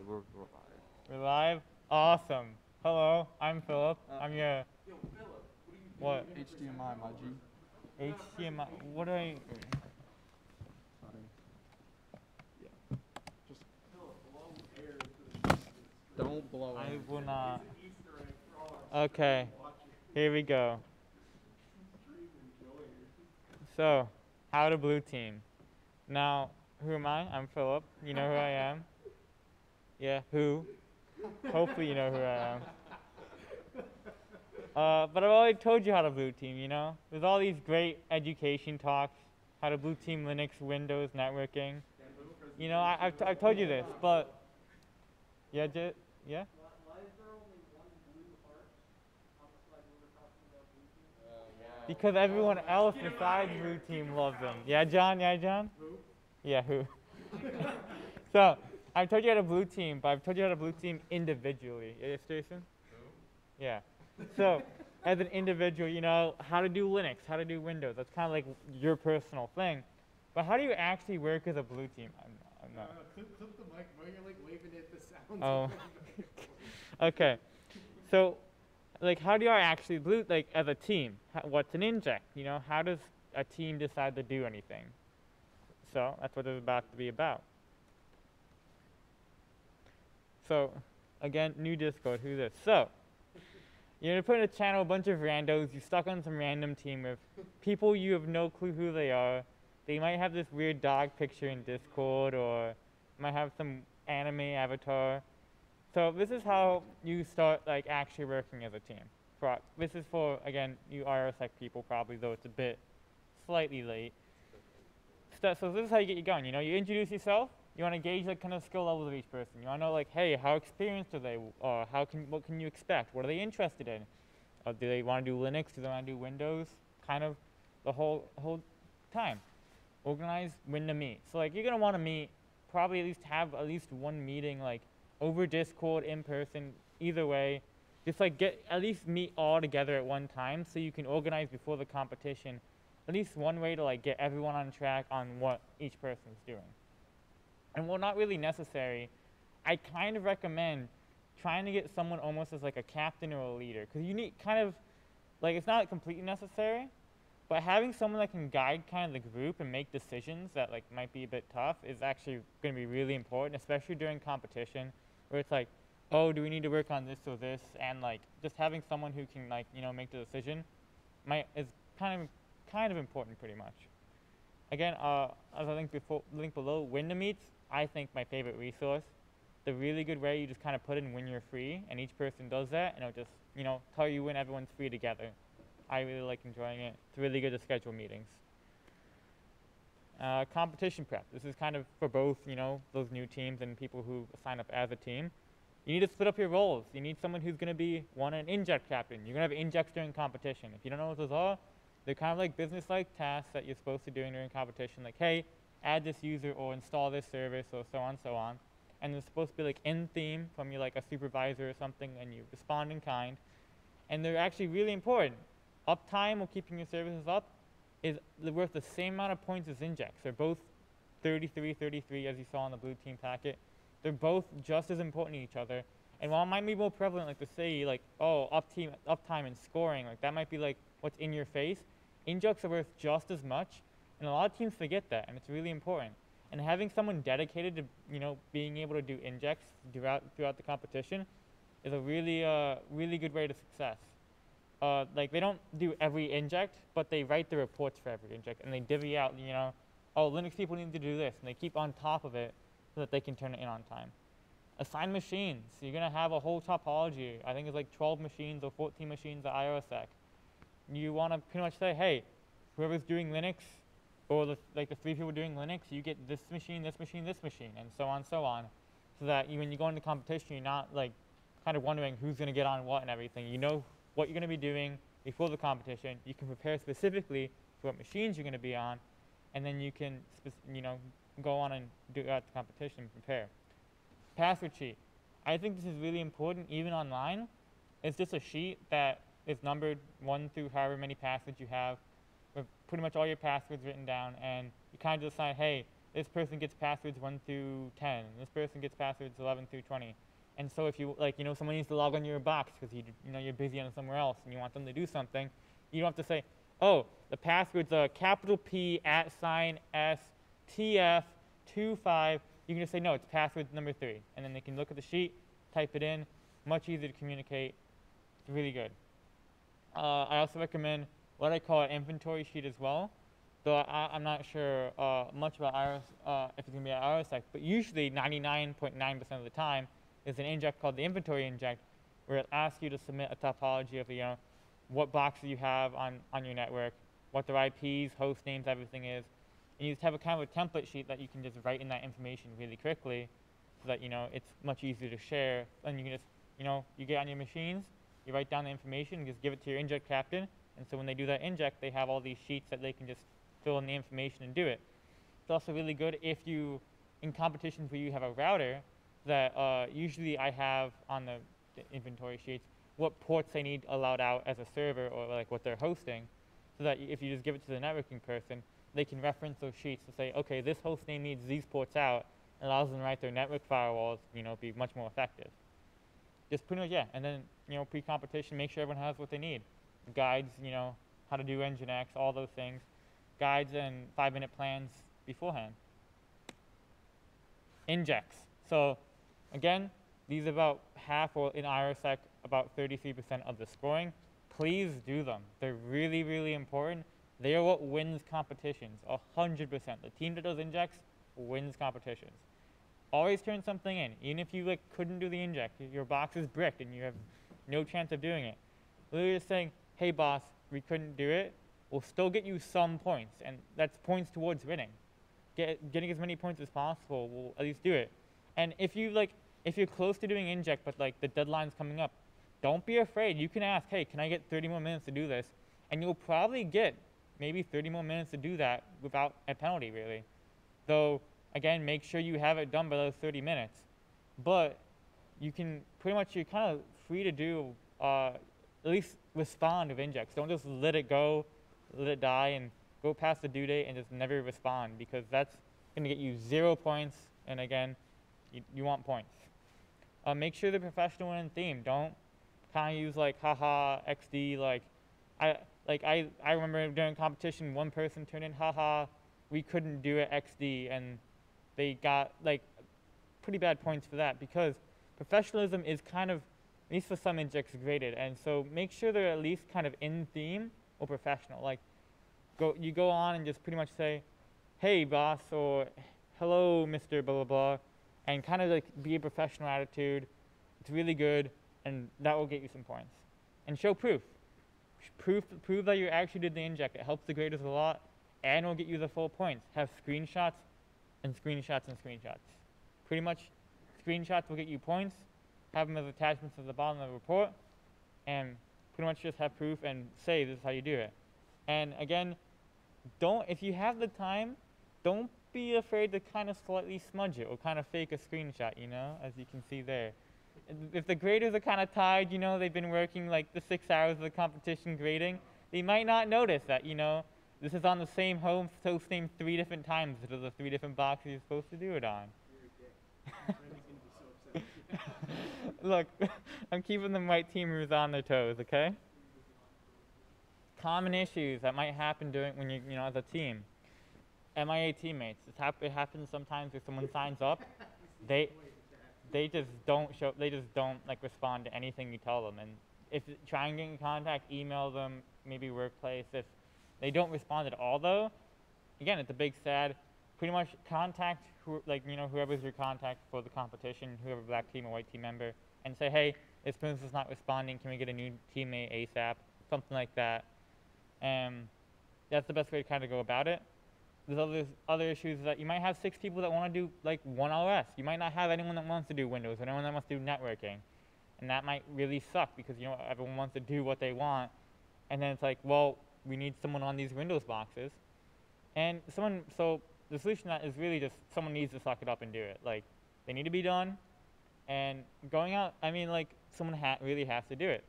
We're live. We're live? Awesome. Hello, I'm Phillip. I'm your... Yo, Phillip, What? HDMI, my G. HDMI... What do I... Sorry. Yeah. Just don't blow I it. will not... Okay, here we go. So, how to blue team. Now, who am I? I'm Phillip. You know who I am? Yeah, who? Hopefully you know who I am. But I've already told you how to blue team, you know? There's all these great education talks, how to blue team Linux, Windows, networking. You know, I've told you this, but yeah, yeah? Why is there only one blue heart on the slide when we're talking about blue team? Because everyone else besides blue team loves them. Yeah, John? Yeah, John? Who? Yeah, who? So, I've told you how to blue team, but I've told you how to blue team individually. Yes, Jason? Who? Yeah. So, as an individual, you know, how to do Linux, how to do Windows. That's kind of like your personal thing. But how do you actually work as a blue team? I'm not. Clip the mic, bro. You're like waving at the sound. Oh. Okay. So, like, how do you actually blue, like, as a team? What's an inject? You know, how does a team decide to do anything? So, that's what it's about to be about. So, again, new Discord, who's this? So, you're gonna put in a channel a bunch of randos, you're stuck on some random team with people you have no clue who they are. They might have this weird dog picture in Discord or might have some anime avatar. So this is how you start like actually working as a team. This is for, again, you IRSec people probably, though it's a bit slightly late. So this is how you get you going, you know, you introduce yourself, you want to gauge like kind of skill levels of each person. You want to know like, hey, how experienced are they? Or what can you expect? What are they interested in? Do they want to do Linux? Do they want to do Windows? Kind of the whole time. Organize when to meet. So like you're gonna want to meet, probably at least have at least one meeting like over Discord, in person, either way. Just like at least meet all together at one time so you can organize before the competition. At least one way to like get everyone on track on what each person's doing. And while not really necessary, I kind of recommend trying to get someone almost as like a captain or a leader, because you need kind of, like, it's not completely necessary, but having someone that can guide kind of the group and make decisions that like might be a bit tough is actually going to be really important, especially during competition, where it's like, oh, do we need to work on this or this, and like just having someone who can like, you know, make the decision is kind of important pretty much. Again, as I think link below, Window Meets, I think my favorite resource. The really good way, you just kind of put in when you're free, and each person does that, and it'll just, you know, tell you when everyone's free together. I really like enjoying it. It's really good to schedule meetings. Competition prep. This is kind of for both, you know, those new teams and people who sign up as a team. You need to split up your roles. You need someone who's going to be an inject captain. You're going to have injects during competition. If you don't know what those are, they're kind of like business-like tasks that you're supposed to do during competition, like, hey, add this user or install this service or so on and so on. And they're supposed to be like in theme from you, like a supervisor or something, and you respond in kind. And they're actually really important. Uptime or keeping your services up is worth the same amount of points as injects. They're both 33, 33, as you saw in the blue team packet. They're both just as important to each other. And while it might be more prevalent, like to say, like, oh, uptime and scoring, like that might be like what's in your face, injects are worth just as much. And a lot of teams forget that, and it's really important. And having someone dedicated to, you know, being able to do injects throughout the competition is a really good way to success. Like they don't do every inject, but they write the reports for every inject, and they divvy out, you know, oh, Linux people need to do this, and they keep on top of it so that they can turn it in on time. Assign machines. So you're gonna have a whole topology. I think it's like 12 machines or 14 machines at IOSec. You want to pretty much say, hey, whoever's doing Linux, or the 3 people doing Linux, you get this machine, this machine, this machine, and so on, so that when you go into competition, you're not like kind of wondering who's going to get on what and everything. You know what you're going to be doing before the competition. You can prepare specifically for what machines you're going to be on, and then you can, you know, go on and do at the competition and prepare. Password sheet. I think this is really important, even online. It's just a sheet that is numbered 1 through however many passwords you have, with pretty much all your passwords written down, and you kind of decide, hey, this person gets passwords 1 through 10, this person gets passwords 11 through 20. And so if you, like, someone needs to log on your box because you're busy on somewhere else and you want them to do something, you don't have to say, oh, the password's a capital P @ STF25. You can just say, no, it's password number 3. And then they can look at the sheet, type it in, much easier to communicate. It's really good. I also recommend what I call an inventory sheet as well. Though I'm not sure much about IRS, if it's going to be an IRSec, but usually 99.9% of the time is an inject called the inventory inject, where it asks you to submit a topology of what boxes you have on your network, what their IPs, host names, everything is. And you just have a kind of a template sheet that you can just write in that information really quickly so that it's much easier to share. And you can just, you get on your machines, you write down the information, and just give it to your inject captain. And so when they do that inject, they have all these sheets that they can just fill in the information and do it. It's also really good if you, in competitions where you have a router, that usually I have on the inventory sheets what ports they need allowed out as a server or like what they're hosting, so that if you just give it to the networking person, they can reference those sheets to say, okay, this host name needs these ports out, and allows them to write their network firewalls, be much more effective. Just pretty much, yeah. And then, pre-competition, make sure everyone has what they need. Guides, how to do Nginx, all those things. Guides and 5-minute plans beforehand. Injects. So, again, these are about half, or in IRSec, about 33% of the scoring. Please do them. They're really, really important. They are what wins competitions, 100%. The team that does injects wins competitions. Always turn something in, even if you couldn't do the inject. Your box is bricked and you have no chance of doing it. Literally just saying, hey boss, we couldn't do it, will still get you some points, and that's points towards winning. Getting as many points as possible will at least do it. And if you're close to doing inject, but the deadline's coming up, don't be afraid. You can ask, hey, can I get 30 more minutes to do this? And you'll probably get maybe 30 more minutes to do that without a penalty, really. Though, again, make sure you have it done by those 30 minutes. But you can pretty much, you're kind of free to do, at least respond with injects. Don't just let it go, let it die, and go past the due date and just never respond, because that's going to get you 0 points. And again, you want points. Make sure they're professional and in theme. Don't kind of use haha XD. I remember during competition, one person turned in haha, we couldn't do it XD, and they got pretty bad points for that, because professionalism is kind of, at least for some injects, graded. And so make sure they're at least kind of in theme or professional. You go on and just pretty much say, hey boss, or hello Mr. blah blah blah, and kind of be a professional attitude. It's really good, and that will get you some points. And show proof. Prove that you actually did the inject. It helps the graders a lot, and will get you the full points. Have screenshots and screenshots and screenshots. Pretty much, screenshots will get you points. Have them as attachments at the bottom of the report, and pretty much just have proof and say this is how you do it. And again, if you have the time, don't be afraid to kind of slightly smudge it or kind of fake a screenshot, as you can see there. If the graders are kind of tired, they've been working the 6 hours of the competition grading, they might not notice that, this is on the same host name 3 different times to the 3 different boxes you're supposed to do it on. Look, I'm keeping the white teamers on their toes, okay? Common issues that might happen when you as a team. MIA teammates. It happens sometimes if someone signs up, they just don't respond to anything you tell them. And if try and get in contact, email them, maybe workplace. If they don't respond at all, though, again, it's a big sad. Pretty much contact whoever's your contact for the competition, whoever black team or white team member, and say, hey, this person's not responding. Can we get a new teammate ASAP? Something like that. That's the best way to kind of go about it. There's other issues that you might have 6 people that want to do one OS. You might not have anyone that wants to do Windows or anyone that wants to do networking. And that might really suck, because everyone wants to do what they want. And then it's well, we need someone on these Windows boxes. And so the solution to that is really just someone needs to suck it up and do it. They need to be done. And going out, someone really has to do it.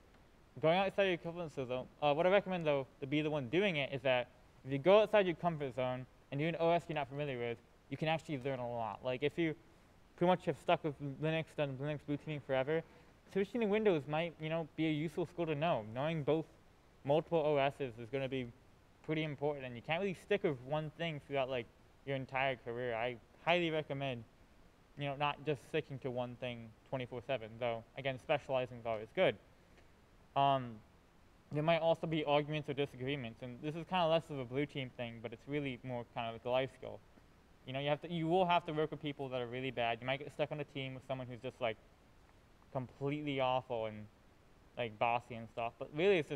Going outside your comfort zone, though, what I recommend, though, to be the one doing it is that if you go outside your comfort zone and do an OS you're not familiar with, you can actually learn a lot. Like if you pretty much have stuck with Linux, done Linux blue teaming forever, switching to Windows might, be a useful skill to know. Knowing both multiple OSs is going to be pretty important, and you can't really stick with one thing throughout like your entire career. I highly recommend, not just sticking to one thing 24/7. Though again, specializing is always good. There might also be arguments or disagreements, and this is kind of less of a blue team thing, but it's really more kind of like a life skill. You will have to work with people that are really bad. You might get stuck on a team with someone who's just like completely awful and like bossy and stuff. But really, it's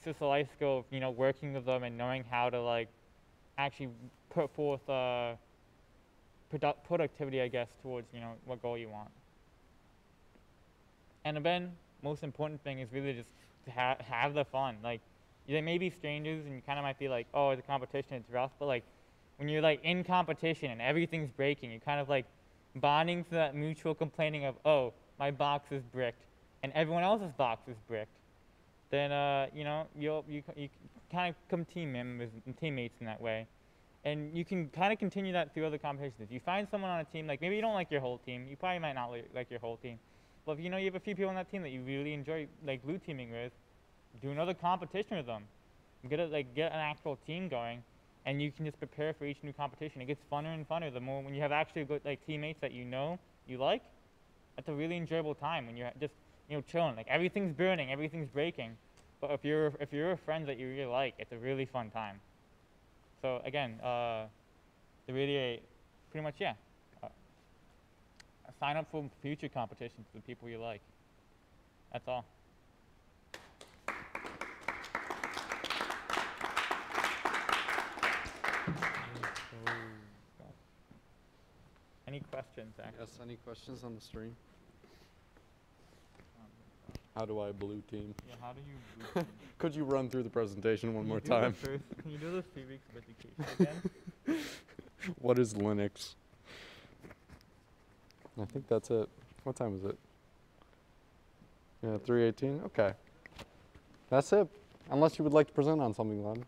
just a life skill of working with them and knowing how to like actually put forth productivity, I guess, towards what goal you want. And again, most important thing is really just to have the fun. Like, they may be strangers, and you kind of might be like, oh, it's a competition, it's rough. But like, when you're like in competition and everything's breaking, you're kind of like bonding to that mutual complaining of, oh, my box is bricked, and everyone else's box is bricked. Then you kind of become team members and teammates in that way. And you can kind of continue that through other competitions. If you find someone on a team, like maybe you don't like your whole team, you probably might not like your whole team. But if you have a few people on that team that you really enjoy like blue teaming with, do another competition with them. Get an actual team going, and you can just prepare for each new competition. It gets funner and funner the more when you have actually good like teammates that you like. That's a really enjoyable time when you're just chilling. Like everything's burning, everything's breaking. But if you're a friend that you really like, it's a really fun time. So again, pretty much, yeah. Sign up for future competitions with people you like. That's all. Any questions, actually? Yes, any questions on the stream? How do I blue team? Yeah, how do you blue team? Could you run through the presentation one more Can time? you do the 3 weeks of education again? What is Linux? I think that's it. What time is it? Yeah, 3:18? Okay. That's it. Unless you would like to present on something, Glenn.